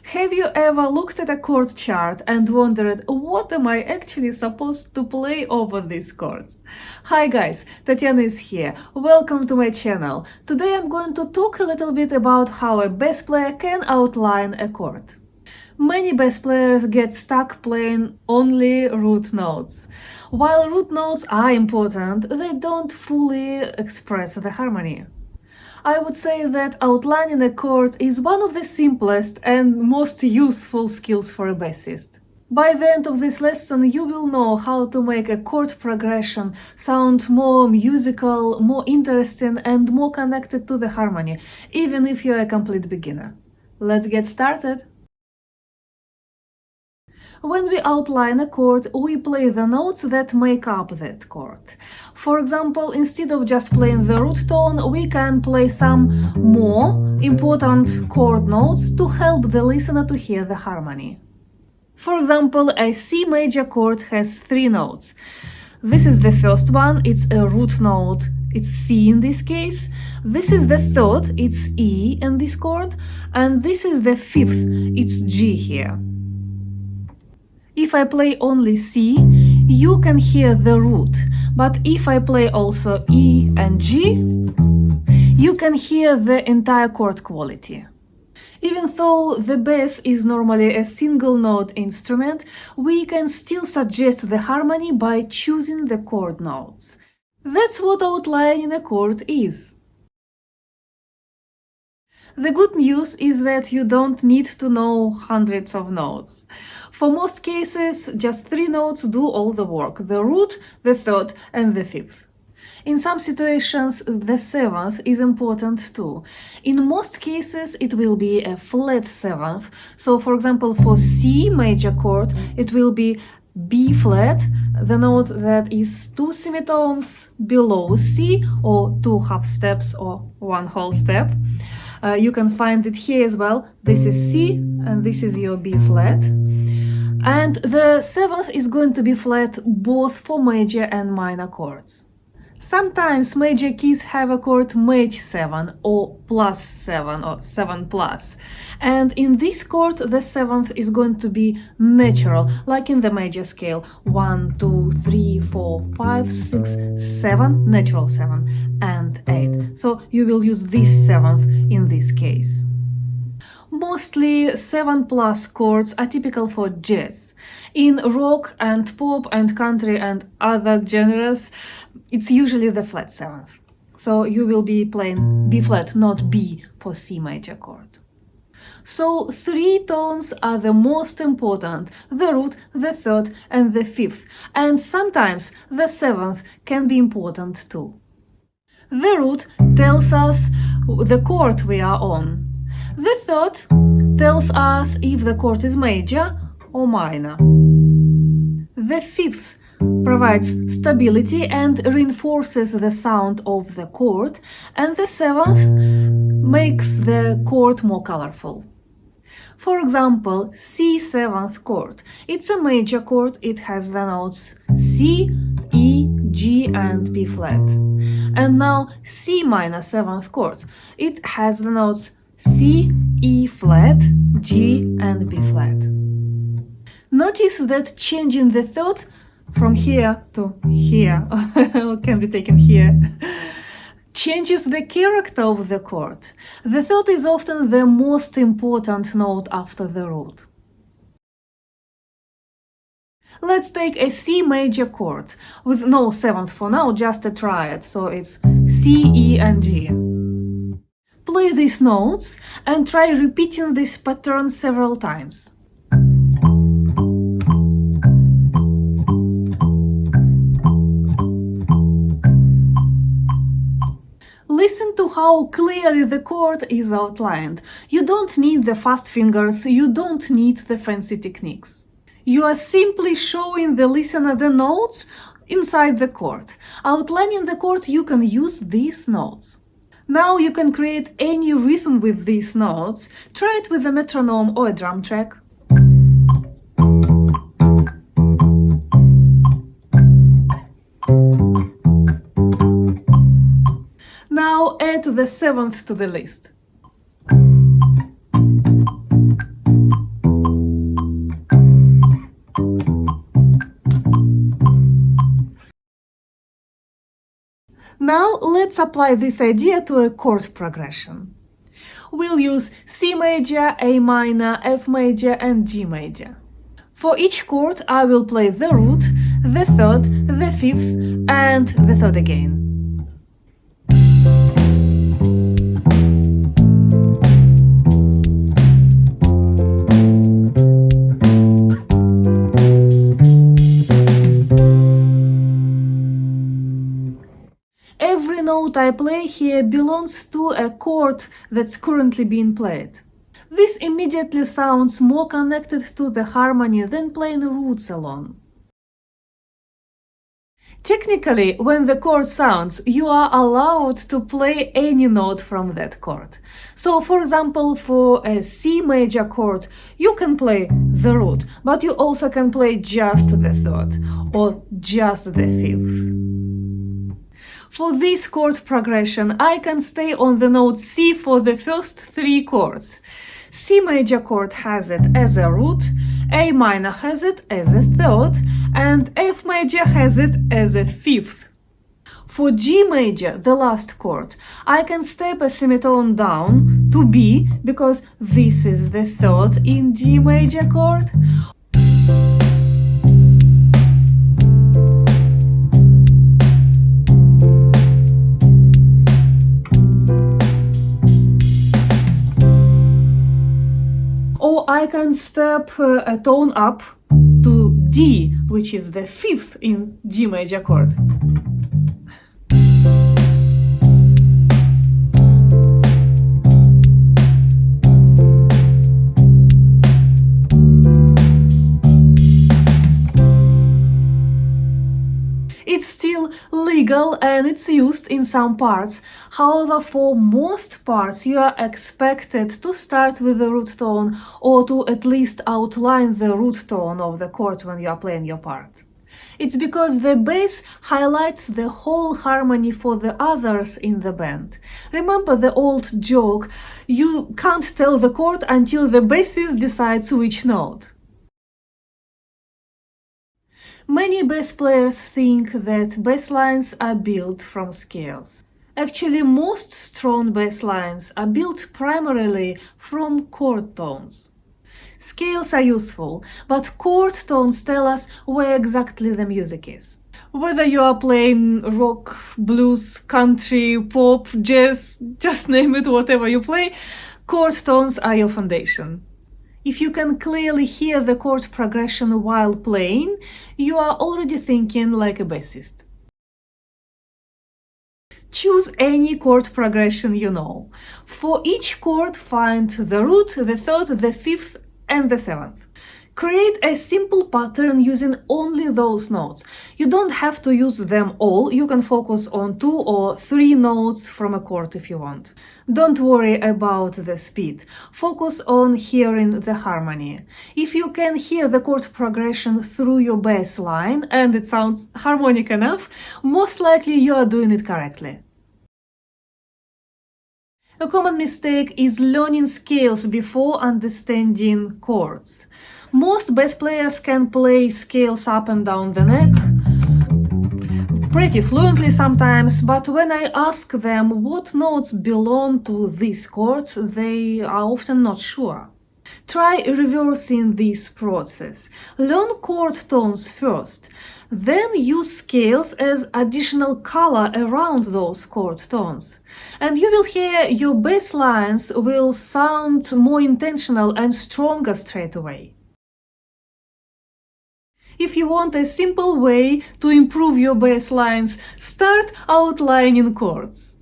Have you ever looked at a chord chart and wondered what am I actually supposed to play over these chords? Hi guys, Tatiana is here. Welcome to my channel. Today I'm going to talk a little bit about how a bass player can outline a chord. Many bass players get stuck playing only root notes. While root notes are important, they don't fully express the harmony. I would say that outlining a chord is one of the simplest and most useful skills for a bassist. By the end of this lesson, you will know how to make a chord progression sound more musical, more interesting and more connected to the harmony, even if you're a complete beginner. Let's get started! When we outline a chord, we play the notes that make up that chord. For example, instead of just playing the root tone, we can play some more important chord notes to help the listener to hear the harmony. For example, a C major chord has 3 notes. This is the first one, it's a root note, it's C in this case. This is the third, it's E in this chord. And this is the fifth, it's G here. If I play only C, you can hear the root, but if I play also E and G, you can hear the entire chord quality. Even though the bass is normally a single note instrument, we can still suggest the harmony by choosing the chord notes. That's what outlining a chord is. The good news is that you don't need to know hundreds of notes. For most cases, just 3 notes do all the work: the root, the third and the fifth. In some situations, the 7th is important too. In most cases, it will be a flat 7th. So, for example, for C major chord, it will be B flat, the note that is 2 semitones below C, or 2 half steps or 1 whole step. You can find it here as well. This is C and this is your B flat. And the 7th is going to be flat both for major and minor chords. Sometimes major keys have a chord Maj7 or +7 or 7+. And in this chord, the 7th is going to be natural, like in the major scale. 1, 2, 3, 4, 5, 6, 7, natural 7, and 8. So you will use this 7th in this case. Mostly 7+ chords are typical for jazz. In rock and pop and country and other genres, it's usually the flat 7th. So you will be playing B flat, not B for C major chord. So 3 tones are the most important: the root, the third and the fifth. And sometimes the 7th can be important too. The root tells us the chord we are on. The third tells us if the chord is major or minor. The fifth provides stability and reinforces the sound of the chord, and the 7th makes the chord more colorful. For example, C 7th chord. It's a major chord, it has the notes C, E, G and B flat. And now C minor 7th chord. It has the notes C, E flat, G and B flat. Notice that changing the third from here to here can be taken here changes the character of the chord. The third is often the most important note after the root. Let's take a C major chord with no 7th for now, just a triad, so it's C, E and G. Play these notes and try repeating this pattern several times. Listen to how clearly the chord is outlined. You don't need the fast fingers, you don't need the fancy techniques. You are simply showing the listener the notes inside the chord. Outlining the chord, you can use these notes. Now you can create any rhythm with these notes. Try it with a metronome or a drum track. Now add the 7th to the list. Now let's apply this idea to a chord progression. We'll use C major, A minor, F major, and G major. For each chord, I will play the root, the third, the fifth, and the third again. Every note I play here belongs to a chord that's currently being played. This immediately sounds more connected to the harmony than playing roots alone. Technically, when the chord sounds, you are allowed to play any note from that chord. So, for example, for a C major chord, you can play the root, but you also can play just the third or just the fifth. For this chord progression, I can stay on the note C for the first three chords. C major chord has it as a root, A minor has it as a third, and F major has it as a fifth. For G major, the last chord, I can step a semitone down to B because this is the third in G major chord. Or I can step a tone up to D, which is the fifth in G major chord. It's still legal and it's used in some parts. However, for most parts, you are expected to start with the root tone or to at least outline the root tone of the chord when you are playing your part. It's because the bass highlights the whole harmony for the others in the band. Remember the old joke, you can't tell the chord until the bassist decides which note. Many bass players think that bass lines are built from scales. Actually, most strong bass lines are built primarily from chord tones. Scales are useful, but chord tones tell us where exactly the music is. Whether you are playing rock, blues, country, pop, jazz, just name it, whatever you play, chord tones are your foundation. If you can clearly hear the chord progression while playing, you are already thinking like a bassist. Choose any chord progression you know. For each chord, find the root, the third, the fifth, and the seventh. Create a simple pattern using only those notes. You don't have to use them all, you can focus on 2 or 3 notes from a chord if you want. Don't worry about the speed, focus on hearing the harmony. If you can hear the chord progression through your bass line and it sounds harmonic enough, most likely you are doing it correctly. A common mistake is learning scales before understanding chords. Most bass players can play scales up and down the neck pretty fluently sometimes, but when I ask them what notes belong to these chords, they are often not sure. Try reversing this process. Learn chord tones first, then use scales as additional color around those chord tones. And you will hear your bass lines will sound more intentional and stronger straight away. If you want a simple way to improve your bass lines, start outlining chords.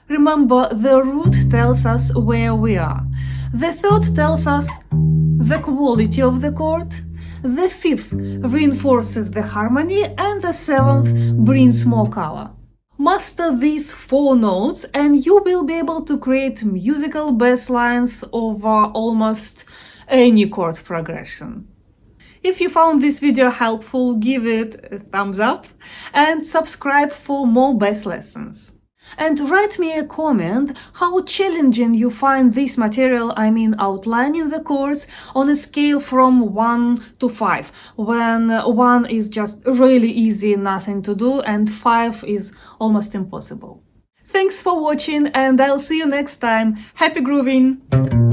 Remember, the root tells us where we are. The third tells us the quality of the chord. The fifth reinforces the harmony, and the seventh brings more color. Master these 4 notes and you will be able to create musical bass lines over almost any chord progression. If you found this video helpful, give it a thumbs up and subscribe for more bass lessons. And write me a comment how challenging you find this material, I mean outlining the chords, on a scale from 1 to 5, when 1 is just really easy, nothing to do, and 5 is almost impossible. Thanks for watching, and I'll see you next time. Happy grooving!